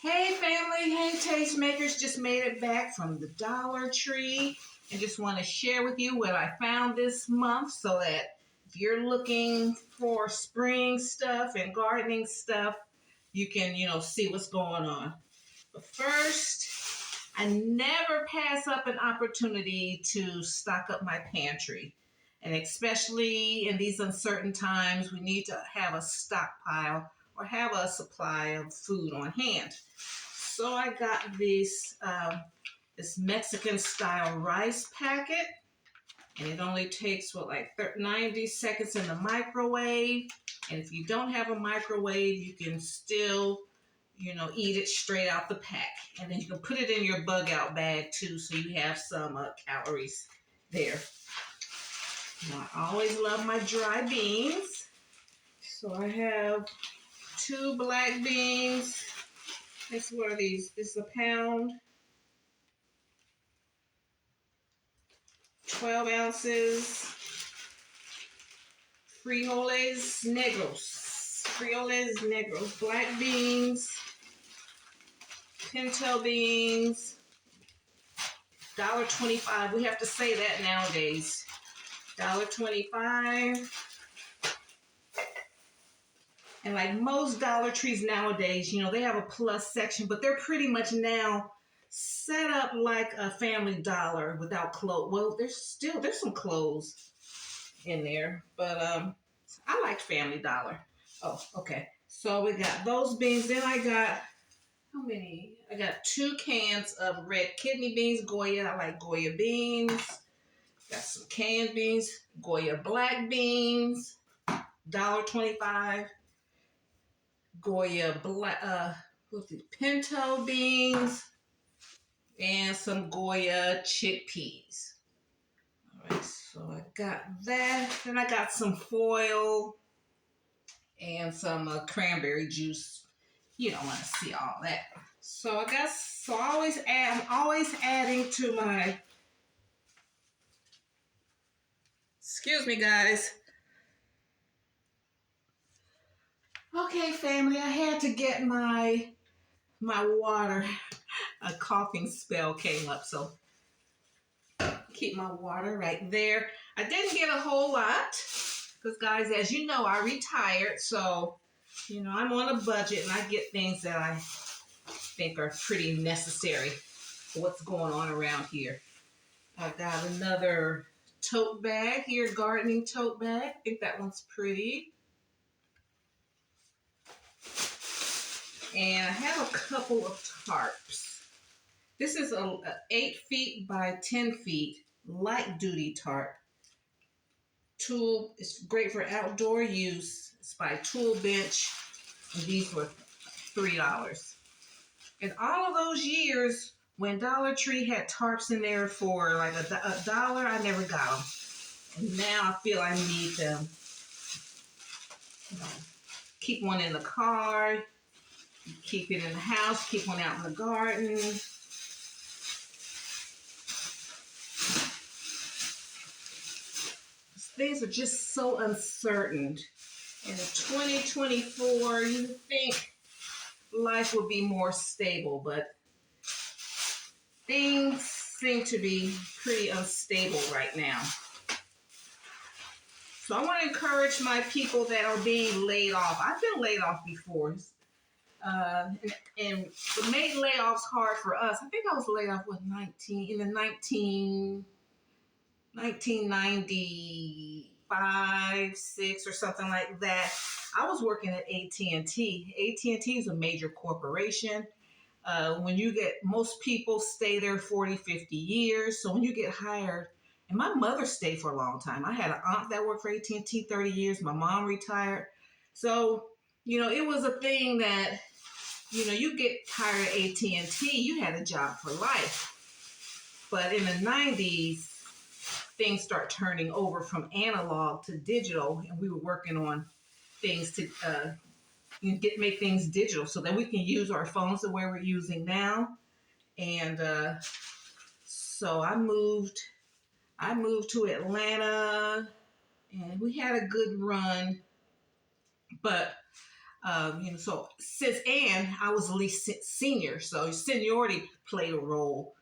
Hey family, hey tastemakers, just made it back from the Dollar Tree and just want to share with you what I found this month so that if you're looking for spring stuff and gardening stuff, you can, see what's going on. But first, I never pass up an opportunity to stock up my pantry. And especially in these uncertain times, we need to have a stockpile or have a supply of food on hand. So I got this Mexican style rice packet, and it only takes 90 seconds in the microwave. And if you don't have a microwave, you can still eat it straight out the pack. And then you can put it in your bug out bag too, so you have some calories there. Now, I always love my dry beans. So I have 2 black beans. What are these? This is a pound. 12 ounces. Frijoles negros. Black beans. Pinto beans. $1.25. We have to say that nowadays. $1.25. And like most Dollar Trees nowadays, they have a plus section, but they're pretty much now set up like a Family Dollar without clothes. Well, there's some clothes in there, but I like Family Dollar. Oh, okay. So we got those beans. Then I got how many? I got 2 cans of red kidney beans, Goya. I like Goya beans. Got some canned beans, Goya black beans, $1.25. Goya black, pinto beans, and some Goya chickpeas. All right, so I got that. Then I got some foil and some cranberry juice. You don't want to see all that. So I'm always adding to my. Excuse me, guys. Okay, family, I had to get my water. A coughing spell came up, so keep my water right there. I didn't get a whole lot because, guys, as you know, I retired, so I'm on a budget and I get things that I think are pretty necessary for what's going on around here. I got another tote bag here, gardening tote bag. I think that one's pretty. And I have a couple of tarps. This is a 8 feet by 10 feet light duty tarp. It's great for outdoor use. It's by Tool Bench, and these were $3. And all of those years when Dollar Tree had tarps in there for like a dollar, I never got them. And now I feel I need them. Keep one in the car, keep it in the house, keep one out in the garden. Things are just so uncertain. In 2024, you think life would be more stable, but things seem to be pretty unstable right now. So I want to encourage my people that are being laid off. I've been laid off before. And it made layoffs hard for us. I think I was laid off in the 1995, 6 or something like that. I was working at AT&T. AT&T is a major corporation. Most people stay there 40, 50 years. So when you get hired, and my mother stayed for a long time. I had an aunt that worked for AT&T 30 years. My mom retired. So, it was a thing that, you get hired at AT&T, you had a job for life. But in the 90s, things start turning over from analog to digital, and we were working on things to make things digital so that we can use our phones the way we're using now. And so I moved to Atlanta, and we had a good run, but So and I was the least senior, so seniority played a role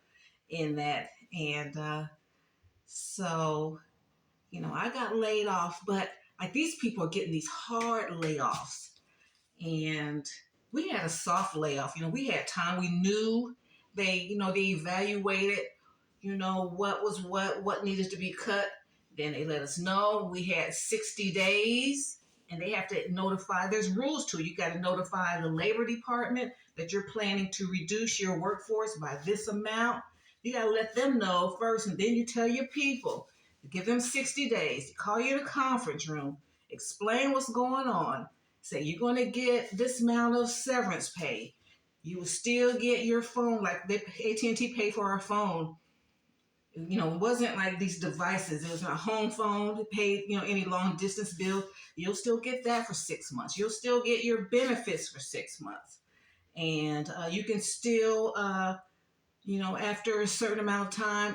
in that. And so, I got laid off, but like these people are getting these hard layoffs. And we had a soft layoff. We had time. We knew they evaluated, what was what needed to be cut. Then they let us know. We had 60 days and they have to notify. There's rules to it. You got to notify the labor department that you're planning to reduce your workforce by this amount. You got to let them know first, and then you tell your people. Give them 60 days. Call you in a conference room. Explain what's going on. Say you're going to get this amount of severance pay. You will still get your phone, like AT&T paid for our phone. It wasn't like these devices. It was a home phone. It paid, any long distance bill. You'll still get that for 6 months. You'll still get your benefits for 6 months. And you can still, after a certain amount of time,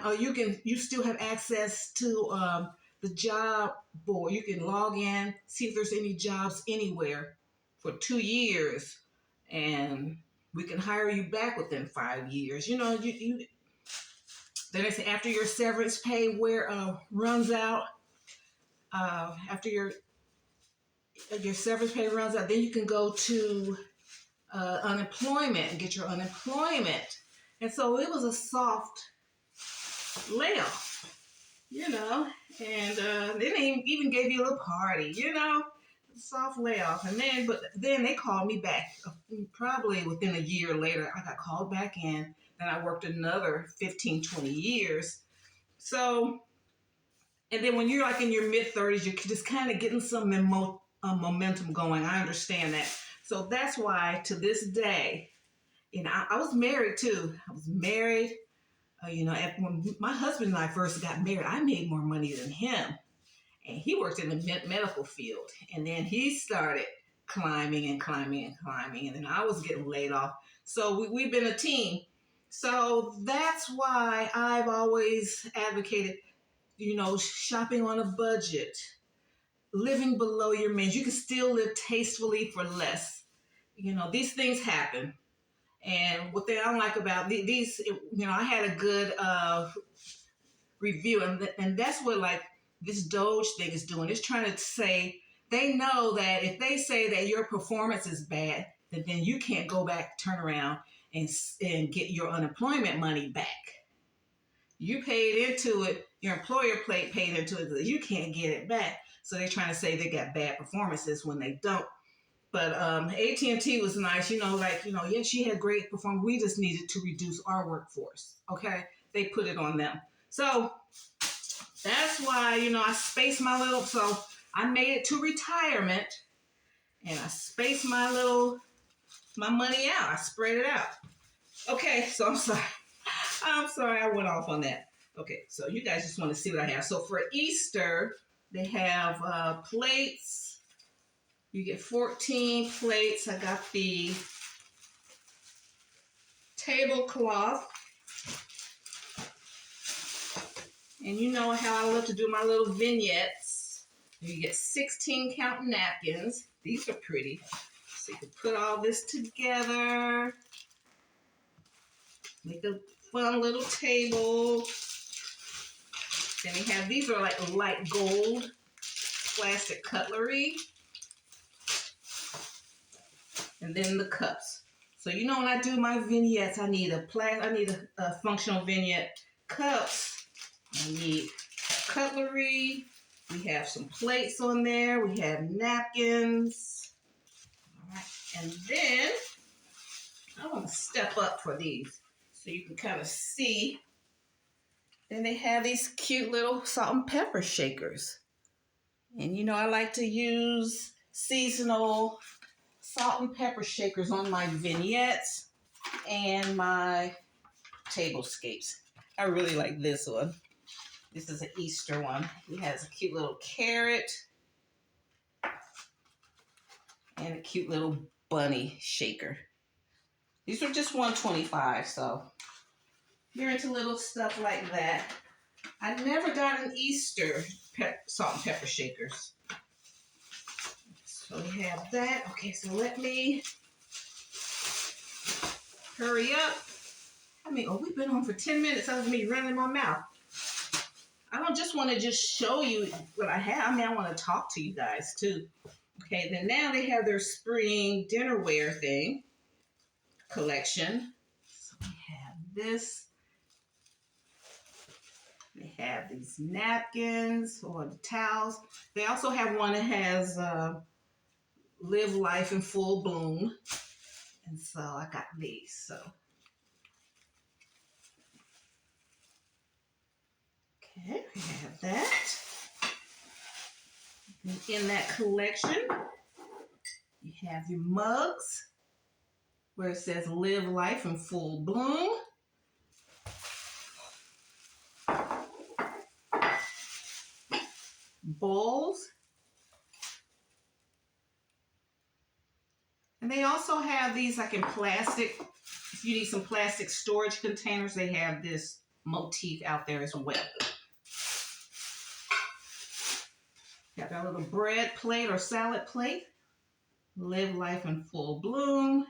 you still have access to the job board. You can log in, see if there's any jobs anywhere for 2 years, and we can hire you back within 5 years. Then they say after your severance pay runs out, after your severance pay runs out, then you can go to unemployment and get your unemployment. And so it was a soft layoff, and they even gave you a little party, soft layoff. But then they called me back. Probably within a year later, I got called back in. Then I worked another 15, 20 years. So, and then when you're like in your mid-30s, you're just kind of getting some momentum going. I understand that. So that's why to this day, I was married too. I was married. When my husband and I first got married, I made more money than him. And he worked in the medical field. And then he started climbing and climbing and climbing. And then I was getting laid off. So we've been a team. So that's why I've always advocated, shopping on a budget, living below your means. You can still live tastefully for less. These things happen. And what I don't like about these, I had a good review, and that's what like this Doge thing is doing. It's trying to say they know that if they say that your performance is bad, then you can't go back, turn around, and get your unemployment money back. You paid into it. Your employer paid into it. But you can't get it back. So they're trying to say they got bad performances when they don't. But AT&T was nice, yes, she had great performance. We just needed to reduce our workforce, okay? They put it on them. So that's why, I spaced so I made it to retirement, and I spaced my money out. I spread it out. Okay, so I'm sorry. I went off on that. Okay, so you guys just want to see what I have. So for Easter, they have plates. You get 14 plates. I got the tablecloth. And you know how I love to do my little vignettes. You get 16 count napkins. These are pretty. So you can put all this together. Make a fun little table. Then we have, these are like light gold plastic cutlery. And then the cups. So when I do my vignettes, I need a functional vignette. Cups. I need cutlery. We have some plates on there. We have napkins. All right. And then I want to step up for these so you can kind of see. Then they have these cute little salt and pepper shakers. And I like to use seasonal salt and pepper shakers on my vignettes and my tablescapes. I really like this one. This is an Easter one. It has a cute little carrot and a cute little bunny shaker. These are just $1.25, so you're into little stuff like that. I never got an Easter salt and pepper shakers. So we have that. Okay, so let me hurry up. We've been on for 10 minutes. That was me running my mouth. I don't just want to just show you what I have. I want to talk to you guys too. Okay, then now they have their spring dinnerware thing collection. So we have this. They have these napkins or the towels. They also have one that has Live Life in Full Bloom. And so I got these. So okay, we have that. And in that collection, you have your mugs where it says Live Life in Full Bloom. Bowls. And they also have these like in plastic. If you need some plastic storage containers, they have this motif out there as well. Got that little bread plate or salad plate. Live Life in Full Bloom.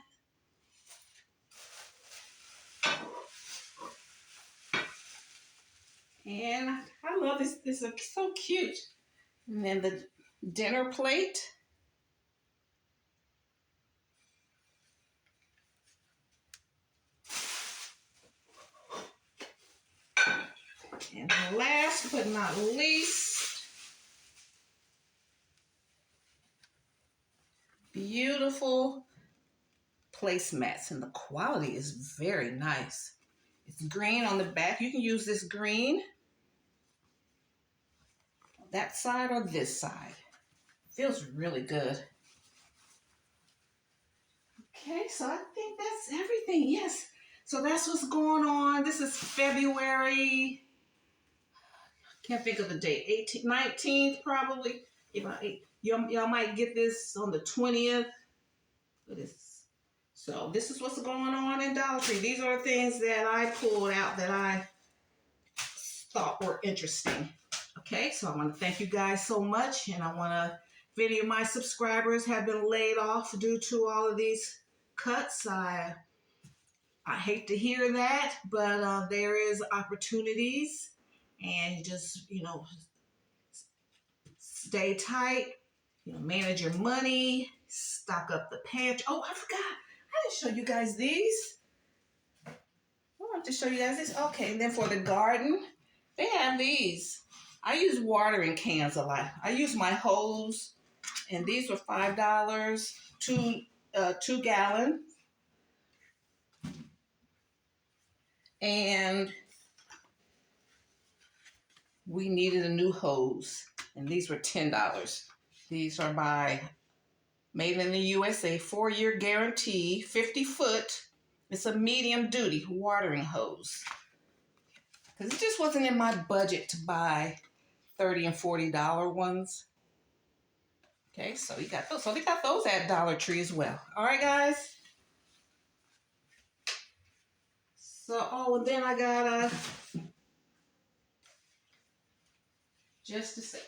And I love this. This is so cute. And then the dinner plate. And last but not least, beautiful placemats. And the quality is very nice. It's green on the back. You can use this green that side or this side. Feels really good. Okay, so I think that's everything. Yes. So that's what's going on. This is February. Can't think of the date. 18th, 19th probably. Y'all might get this on the 20th. So this is what's going on in Dollar Tree. These are the things that I pulled out that I thought were interesting. Okay, so I want to thank you guys so much. And I want to, if any of my subscribers have been laid off due to all of these cuts, I hate to hear that, but there is opportunities. And you just, stay tight, manage your money, stock up the pantry. Oh, I forgot. I didn't show you guys these. I want to show you guys this. Okay, and then for the garden, they have these. I use watering cans a lot. I use my hose, and these were $5, 2 gallon. And we needed a new hose, and these were $10. These are made in the USA, 4-year guarantee, 50 foot. It's a medium duty watering hose. Because it just wasn't in my budget to buy $30 and $40 ones. Okay, so we got those. So they got those at Dollar Tree as well. All right, guys. So, and then I got just a sec.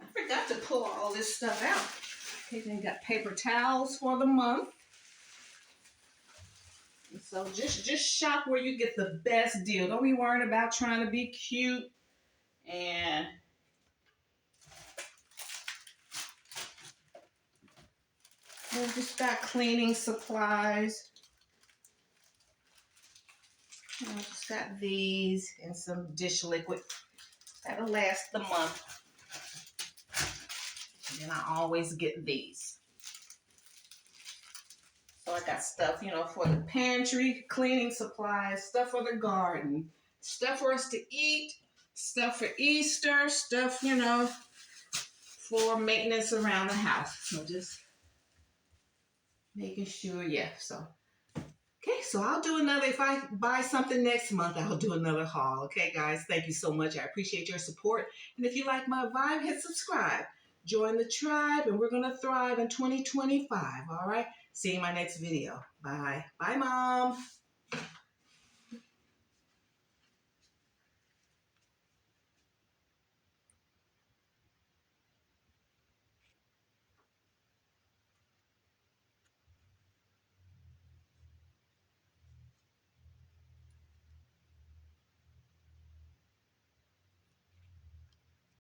I forgot to pull all this stuff out. Okay, then got paper towels for the month. And so just shop where you get the best deal. Don't be worrying about trying to be cute. And we just got cleaning supplies. I just got these and some dish liquid. That'll last the month. And then I always get these. So I got stuff, for the pantry, cleaning supplies, stuff for the garden, stuff for us to eat, stuff for Easter, stuff, for maintenance around the house. So just making sure, so. Okay, so I'll do another, if I buy something next month, I'll do another haul. Okay, guys, thank you so much. I appreciate your support. And if you like my vibe, hit subscribe. Join the tribe, and we're going to thrive in 2025, all right? See you in my next video. Bye. Bye, Mom.